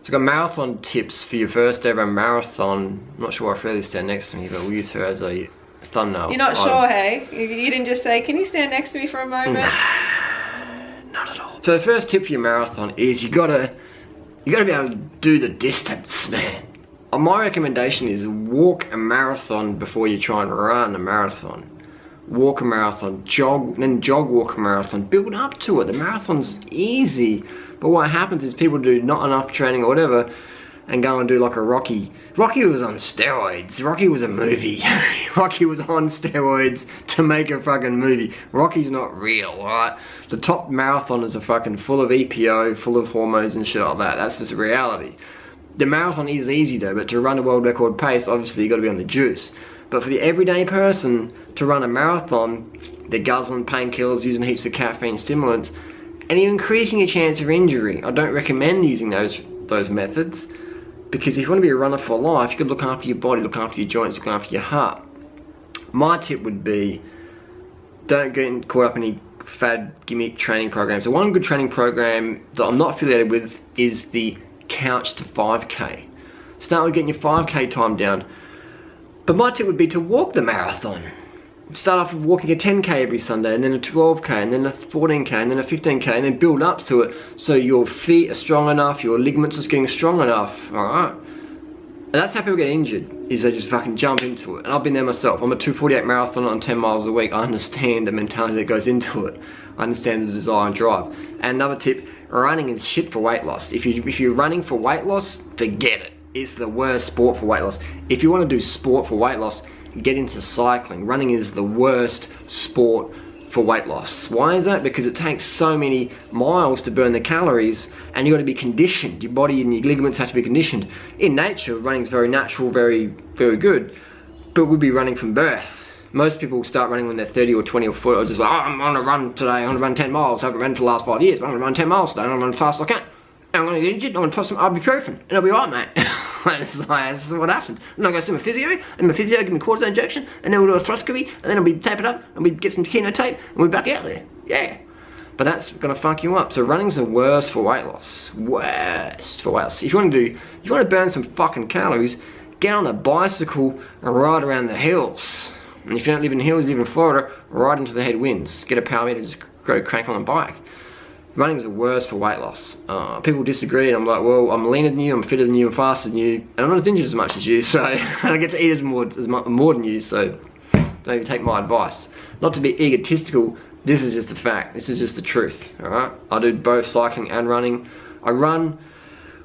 So I've got marathon tips for your first ever marathon. I'm not sure why Freely's stand next to me, but we'll use her as a thumbnail. You're not sure, hey? You didn't just say, can you stand next to me for a moment? Not at all. So the first tip for your marathon is you gotta be able to do the distance, man. My recommendation is walk a marathon before you try and run a marathon. Walk a marathon, jog, then jog walk a marathon, build up to it. The marathon's easy, but what happens is people do not enough training or whatever and go and do like a Rocky. Rocky was on steroids. Rocky was a movie. Rocky was on steroids to make a fucking movie. Rocky's not real, right? The top marathoners are fucking full of EPO, full of hormones and shit like that. That's just reality. The marathon is easy though, but to run a world record pace, obviously you gotta be on the juice. But for the everyday person to run a marathon, they're guzzling painkillers, using heaps of caffeine stimulants, and you're increasing your chance of injury. I don't recommend using those methods, because if you want to be a runner for life, you could look after your body, look after your joints, look after your heart. My tip would be, don't get caught up in any fad gimmick training programs. So one good training program that I'm not affiliated with is the Couch to 5K. Start with getting your 5K time down. But my tip would be to walk the marathon. Start off with walking a 10K every Sunday, and then a 12K, and then a 14K, and then a 15K, and then build up to it so your feet are strong enough, your ligaments are getting strong enough, alright? And that's how people get injured, is they just fucking jump into it. And I've been there myself. I'm a 2:48 marathon on 10 miles a week. I understand the mentality that goes into it. I understand the desire and drive. And another tip, running is shit for weight loss. If you're running for weight loss, forget it. It's the worst sport for weight loss. If you want to do sport for weight loss, get into cycling. Running is the worst sport for weight loss. Why is that? Because it takes so many miles to burn the calories, and you've got to be conditioned. Your body and your ligaments have to be conditioned. In nature, running is very natural, very, very good, but we'll be running from birth. Most people start running when they're 30 or 20 or 40, or just like, oh, I'm on a run today, I'm gonna run 10 miles, I haven't run for the last 5 years, but I'm gonna run 10 miles today, I'm gonna run as fast as I can. I'm gonna get injured, I'm gonna toss some ibuprofen, and I'll be right, mate. This is what happens. And I'll go see my physio, and my physio give me a cortisone injection, and then we'll do a arthroscopy, and then I'll be tape it up, and we get some keno tape, and we're back out there. Yeah. But that's gonna fuck you up. So running's the worst for weight loss. Worst for weight loss. If you wanna burn some fucking calories, get on a bicycle and ride around the hills. And if you don't live in the hills, you live in Florida, ride into the headwinds. Get a power meter, just go crank on a bike. Running's the worst for weight loss. People disagree, and I'm like, well, I'm leaner than you, I'm fitter than you, I'm faster than you, and I'm not as injured as much as you, so I get to eat more than you, so don't even take my advice. Not to be egotistical, this is just a fact, this is just the truth, alright? I do both cycling and running. I run,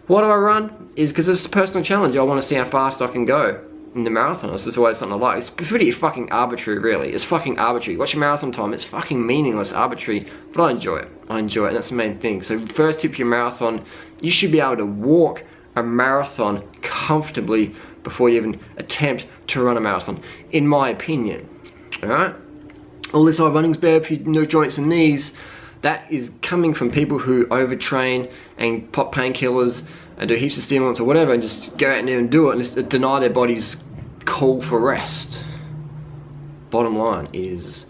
why do I run? Is because it's a personal challenge. I want to see how fast I can go in the marathon. It's just always something I like. It's pretty fucking arbitrary, really. It's fucking arbitrary. Watch your marathon time, it's fucking meaningless, arbitrary, but I enjoy it. I enjoy it, and that's the main thing. So first tip for your marathon, you should be able to walk a marathon comfortably before you even attempt to run a marathon, in my opinion. Alright? All this running's bad for your joints and knees, that is coming from people who overtrain and pop painkillers and do heaps of stimulants or whatever, and just go out there and do it and just deny their body's call for rest. Bottom line is,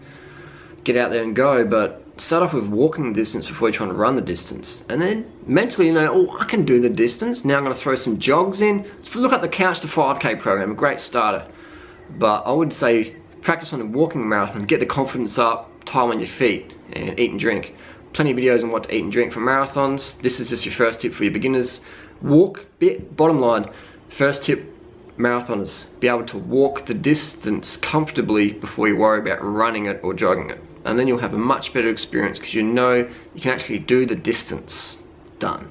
get out there and go, but start off with walking the distance before you're trying to run the distance. And then mentally, you know, oh, I can do the distance. Now I'm gonna throw some jogs in. Look up the Couch to 5K program, a great starter. But I would say, practice on a walking marathon, get the confidence up, time on your feet, and eat and drink. Plenty of videos on what to eat and drink for marathons. This is just your first tip for your beginners. Walk, bottom line, first tip, marathoners, be able to walk the distance comfortably before you worry about running it or jogging it. And then you'll have a much better experience because you know you can actually do the distance. Done.